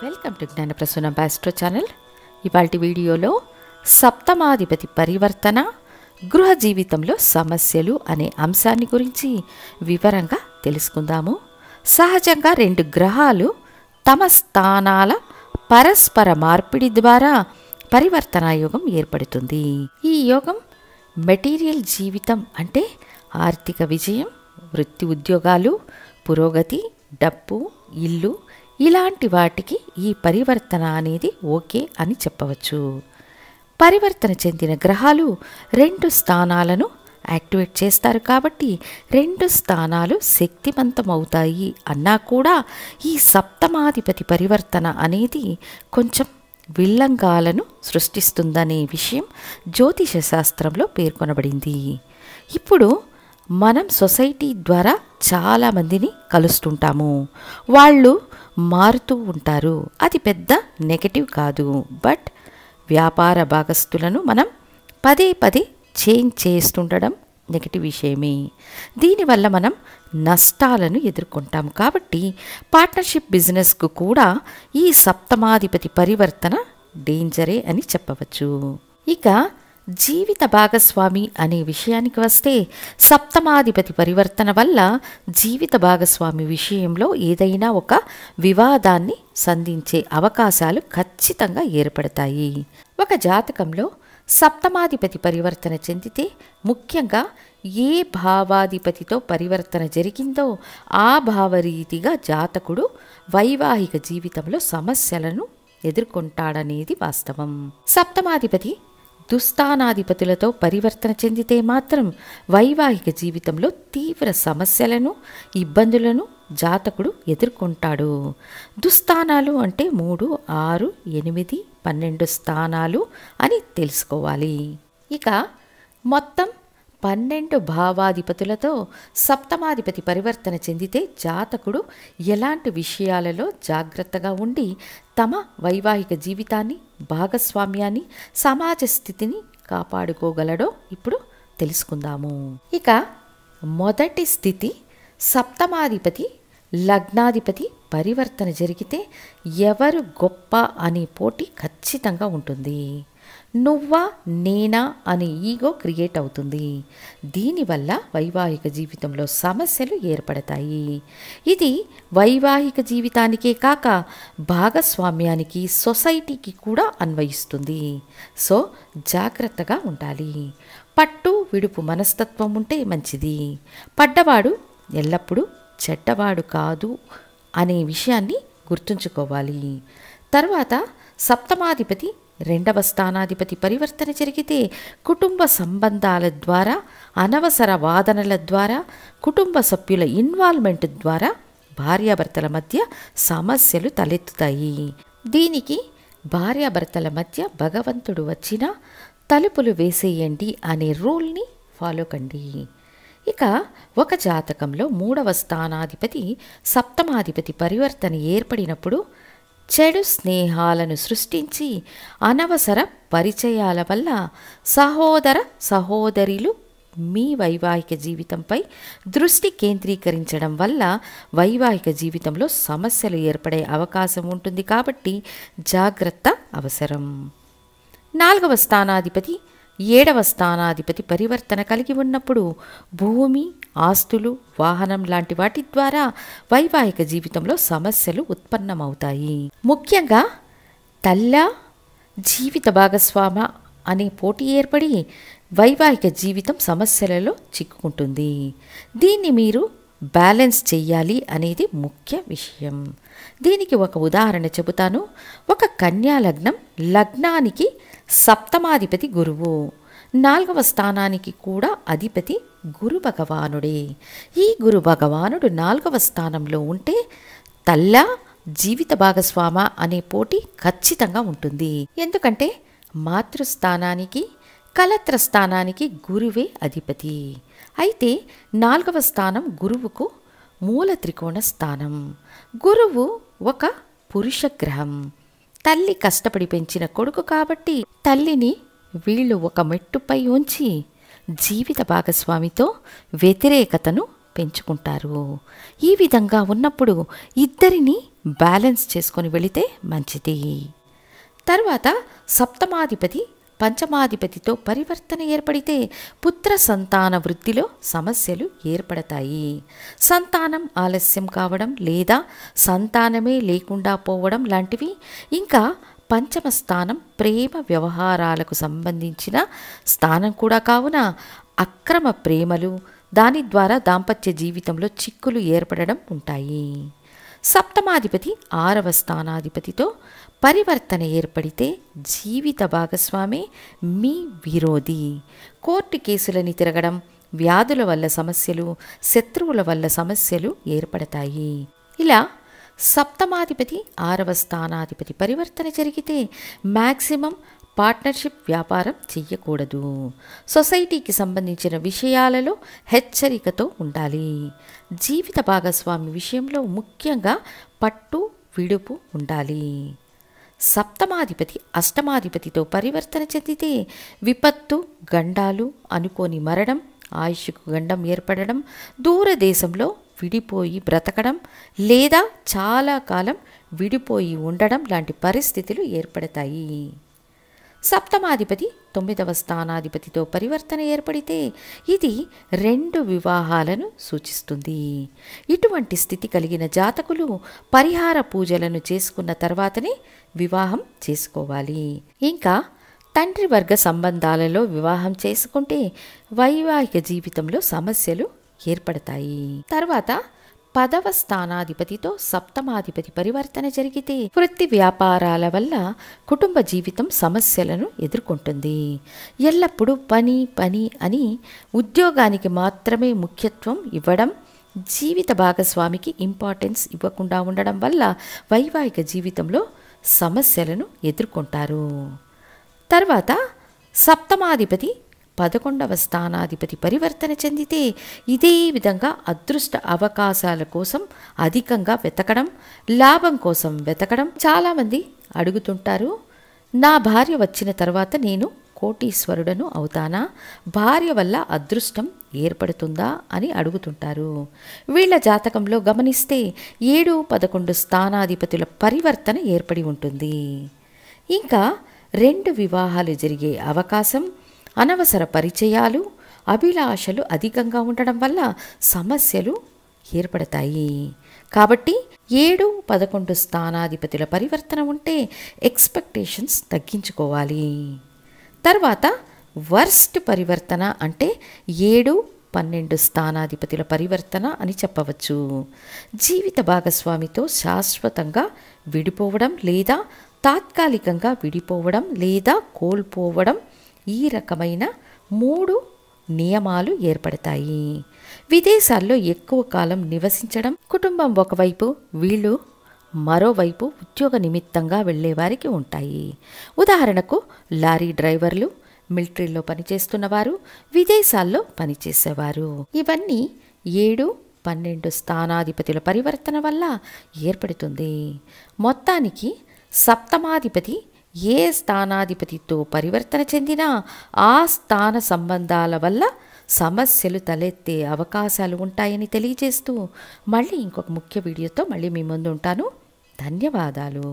Welcome to Gnanaprasuna astro channel. ఇవాల్టి వీడియోలో సప్తమాధిపతి పరివర్తన, గృహ జీవితంలో సమస్యలు అనే అంశాన్ని గురించి వివరంగా తెలుసుకుందాము. సహజంగా రెండు గ్రహాలు తమ స్థానాల పరస్పర మార్పిడి ద్వారా పరివర్తనా యోగం ఏర్పడుతుంది. ఈ యోగం మెటీరియల్ జీవితం అంటే ఆర్థిక విజయం, వృత్తి ఉద్యోగాలు, పురోగతి, డబ్బు, ఇల్లు ఇలాంటి వాటికి ఈ పరివర్తన అనేది ఓకే అని చెప్పవచ్చు. పరివర్తన చెందిన గ్రహాలు రెండు స్థానాలను యాక్టివేట్ చేస్తారు కాబట్టి రెండు స్థానాలు శక్తివంతమవుతాయి అన్నా కూడా ఈ సప్తమాధిపతి పరివర్తన అనేది కొంచెం విల్లంగాలను సృష్టిస్తుందనే విషయం జ్యోతిష శాస్త్రంలో పేర్కొనబడింది. ఇప్పుడు మనం సొసైటీ ద్వారా చాలామందిని కలుస్తుంటాము. వాళ్ళు మారుతూ ఉంటారు. అది పెద్ద నెగటివ్ కాదు. బట్ వ్యాపార భాగస్తులను మనం పదే పదే చేంజ్ చేస్తుండడం నెగటివ్ విషయమే. దీనివల్ల మనం నష్టాలను ఎదుర్కొంటాం. కాబట్టి పార్ట్నర్షిప్ బిజినెస్కు కూడా ఈ సప్తమాధిపతి పరివర్తన డేంజరే అని చెప్పవచ్చు. ఇక జీవిత భాగస్వామి అనే విషయానికి వస్తే సప్తమాధిపతి పరివర్తన వల్ల జీవిత భాగస్వామి విషయంలో ఏదైనా ఒక వివాదాన్ని సంధించే అవకాశాలు ఖచ్చితంగా ఏర్పడతాయి. ఒక జాతకంలో సప్తమాధిపతి పరివర్తన చెందితే ముఖ్యంగా ఏ భావాధిపతితో పరివర్తన జరిగిందో ఆ భావరీతిగా జాతకుడు వైవాహిక జీవితంలో సమస్యలను ఎదుర్కొంటాడనేది వాస్తవం. సప్తమాధిపతి దుస్థానాధిపతులతో పరివర్తన చెందితే మాత్రం వైవాహిక జీవితంలో తీవ్ర సమస్యలను, ఇబ్బందులను జాతకుడు ఎదుర్కొంటాడు. దుస్థానాలు అంటే 3, 6, 8, 12 స్థానాలు అని తెలుసుకోవాలి. ఇక మొత్తం 12 భావాధిపతులతో సప్తమాధిపతి పరివర్తన చెందితే జాతకుడు ఎలాంటి విషయాలలో జాగ్రత్తగా ఉండి తమ వైవాహిక జీవితాన్ని, భాగస్వామ్యాన్ని, సమాజ స్థితిని కాపాడుకోగలడో ఇప్పుడు తెలుసుకుందాము. ఇక మొదటి స్థితి, సప్తమాధిపతి లగ్నాధిపతి పరివర్తన జరిగితే ఎవరు గొప్ప అనే పోటీ ఖచ్చితంగా ఉంటుంది. నువ్వా నేనా అనే ఈగో క్రియేట్ అవుతుంది. దీనివల్ల వైవాహిక జీవితంలో సమస్యలు ఏర్పడతాయి. ఇది వైవాహిక జీవితానికే కాక భాగస్వామ్యానికి, సొసైటీకి కూడా అన్వయిస్తుంది. సో జాగ్రత్తగా ఉండాలి. పట్టు విడుపు మనస్తత్వం ఉంటే మంచిది. పడ్డవాడు ఎల్లప్పుడూ చెడ్డవాడు కాదు అనే విషయాన్ని గుర్తుంచుకోవాలి. తర్వాత సప్తమాధిపతి 2వ స్థానాధిపతి పరివర్తన జరిగితే కుటుంబ సంబంధాల ద్వారా, అనవసర వాదనల ద్వారా, కుటుంబ సభ్యుల ఇన్వాల్వ్మెంట్ ద్వారా భార్యాభర్తల మధ్య సమస్యలు తలెత్తుతాయి. దీనికి భార్యాభర్తల మధ్య భగవంతుడు వచ్చినా తలుపులు వేసేయండి అనే రూల్ని ఫాలో కండి. ఇక ఒక జాతకంలో 3వ స్థానాధిపతి సప్తమాధిపతి పరివర్తన ఏర్పడినప్పుడు చెడు స్నేహాలను సృష్టించి అనవసర పరిచయాల వల్ల సహోదర సహోదరులు మీ వైవాహిక జీవితంపై దృష్టి కేంద్రీకరించడం వల్ల వైవాహిక జీవితంలో సమస్యలు ఏర్పడే అవకాశం ఉంటుంది. కాబట్టి జాగ్రత్త అవసరం. 4వ స్థానాధిపతి 7వ స్థానాధిపతి పరివర్తన కలిగి ఉన్నప్పుడు భూమి, ఆస్తులు, వాహనం లాంటి వాటి ద్వారా వైవాహిక జీవితంలో సమస్యలు ఉత్పన్నమవుతాయి. ముఖ్యంగా తల్ల, జీవిత భాగస్వామ అనే పోటీ ఏర్పడి వైవాహిక జీవితం సమస్యలలో చిక్కుకుంటుంది. దీన్ని మీరు బ్యాలెన్స్ చెయ్యాలి అనేది ముఖ్య విషయం. దీనికి ఒక ఉదాహరణ చెబుతాను. ఒక కన్యా లగ్నం, లగ్నానికి సప్తమాధిపతి గురువు, 4వ స్థానానికి కూడా అధిపతి గురు భగవానుడే. ఈ గురు భగవానుడు 4వ స్థానంలో ఉంటే తల్ల, జీవిత భాగస్వామ అనే పోటీ ఖచ్చితంగా ఉంటుంది. ఎందుకంటే మాతృస్థానానికి, కలత్ర స్థానానికి గురువే అధిపతి. అయితే 4వ స్థానం గురువుకు మూల త్రికోణ స్థానం. గురువు ఒక పురుష గ్రహం. తల్లి కష్టపడి పెంచిన కొడుకు కాబట్టి తల్లిని వీళ్ళు ఒక మెట్టుపై ఉంచి జీవిత భాగస్వామితో వ్యతిరేకతను పెంచుకుంటారు. ఈ విధంగా ఉన్నప్పుడు ఇద్దరిని బ్యాలెన్స్ చేసుకొని వెళితే మంచిది. తర్వాత సప్తమాధిపతి పంచమాధిపతితో పరివర్తన ఏర్పడితే పుత్ర సంతాన వృద్ధిలో సమస్యలు ఏర్పడతాయి. సంతానం ఆలస్యం కావడం లేదా సంతానమే లేకుండా పోవడం లాంటివి. ఇంకా పంచమ స్థానం ప్రేమ వ్యవహారాలకు సంబంధించిన స్థానం కూడా కావున అక్రమ ప్రేమలు, దాని ద్వారా దాంపత్య జీవితంలో చిక్కులు ఏర్పడడం ఉంటాయి. సప్తమాధిపతి 6వ స్థానాధిపతితో పరివర్తన ఏర్పడితే జీవిత భాగస్వామి మీ విరోధి. కోర్టు కేసులని తిరగడం, వ్యాధుల వల్ల సమస్యలు, శత్రువుల వల్ల సమస్యలు ఏర్పడతాయి. ఇలా సప్తమాధిపతి 6వ స్థానాధిపతి పరివర్తన జరిగితే మ్యాక్సిమం పార్ట్నర్షిప్ వ్యాపారం చెయ్యకూడదు. సొసైటీకి సంబంధించిన విషయాలలో హెచ్చరికతో ఉండాలి. జీవిత భాగస్వామి విషయంలో ముఖ్యంగా పట్టు విడుపు ఉండాలి. సప్తమాధిపతి అష్టమాధిపతితో పరివర్తన చెందితే విపత్తు, గండాలు, అనుకోని మరణం, ఆయుష్కు గండం ఏర్పడడం, దూరదేశంలో విడిపోయి బ్రతకడం లేదా చాలా కాలం విడిపోయి ఉండడం లాంటి పరిస్థితులు ఏర్పడతాయి. సప్తమాధిపతి 9వ స్థానాధిపతితో పరివర్తన ఏర్పడితే ఇది 2 వివాహాలను సూచిస్తుంది. ఇటువంటి స్థితి కలిగిన జాతకులు పరిహార పూజలను చేసుకున్న తర్వాతనే వివాహం చేసుకోవాలి. ఇంకా తండ్రి వర్గ సంబంధాలలో వివాహం చేసుకుంటే వైవాహిక జీవితంలో సమస్యలు ఏర్పడతాయి. తర్వాత 10వ స్థానాధిపతితో సప్తమాధిపతి పరివర్తన జరిగితే వృత్తి వ్యాపారాల వల్ల కుటుంబ జీవితం సమస్యలను ఎదుర్కొంటుంది. ఎల్లప్పుడూ పని పని అని ఉద్యోగానికి మాత్రమే ముఖ్యత్వం ఇవ్వడం, జీవిత భాగస్వామికి ఇంపార్టెన్స్ ఇవ్వకుండా ఉండడం వల్ల వైవాహిక జీవితంలో సమస్యలను ఎదుర్కొంటారు. తర్వాత సప్తమాధిపతి 11వ స్థానాధిపతి పరివర్తన చెందితే ఇదే విధంగా అదృష్ట అవకాశాల కోసం అధికంగా వెతకడం, లాభం కోసం వెతకడం. చాలామంది అడుగుతుంటారు, నా భార్య వచ్చిన తర్వాత నేను కోటీశ్వరుడను అవుతానా, భార్య వల్ల అదృష్టం ఏర్పడుతుందా అని అడుగుతుంటారు. వీళ్ళ జాతకంలో గమనిస్తే 7, 11 స్థానాధిపతుల పరివర్తన ఏర్పడి ఉంటుంది. ఇంకా 2 వివాహాలు జరిగే అవకాశం, అనవసర పరిచయాలు, అభిలాషలు అధికంగా ఉండడం వల్ల సమస్యలు ఏర్పడతాయి. కాబట్టి 7, 11 స్థానాధిపతుల పరివర్తన ఉంటే ఎక్స్పెక్టేషన్స్ తగ్గించుకోవాలి. తర్వాత వర్స్ట్ పరివర్తన అంటే 7, 12 స్థానాధిపతుల పరివర్తన అని చెప్పవచ్చు. జీవిత భాగస్వామితో శాశ్వతంగా విడిపోవడం లేదా తాత్కాలికంగా విడిపోవడం లేదా కోల్పోవడం, ఈ రకమైన 3 నియమాలు ఏర్పడతాయి. విదేశాల్లో ఎక్కువ కాలం నివసించడం, కుటుంబం ఒకవైపు, వీళ్ళు మరోవైపు ఉద్యోగ నిమిత్తంగా వెళ్ళేవారికి ఉంటాయి. ఉదాహరణకు లారీ డ్రైవర్లు, మిలిటరీలో పనిచేస్తున్నవారు, విదేశాల్లో పనిచేసేవారు. ఇవన్నీ 7, 12 స్థానాధిపతుల పరివర్తన వల్ల ఏర్పడుతుంది. మొత్తానికి సప్తమాధిపతి ఏ స్థానాధిపతితో పరివర్తన చెందినా ఆ స్థాన సంబంధాల వల్ల సమస్యలు తలెత్తే అవకాశాలు ఉంటాయని తెలియజేస్తూ మళ్ళీ ఇంకొక ముఖ్య వీడియోతో మళ్ళీ మీ ముందు ఉంటాను. ధన్యవాదాలు.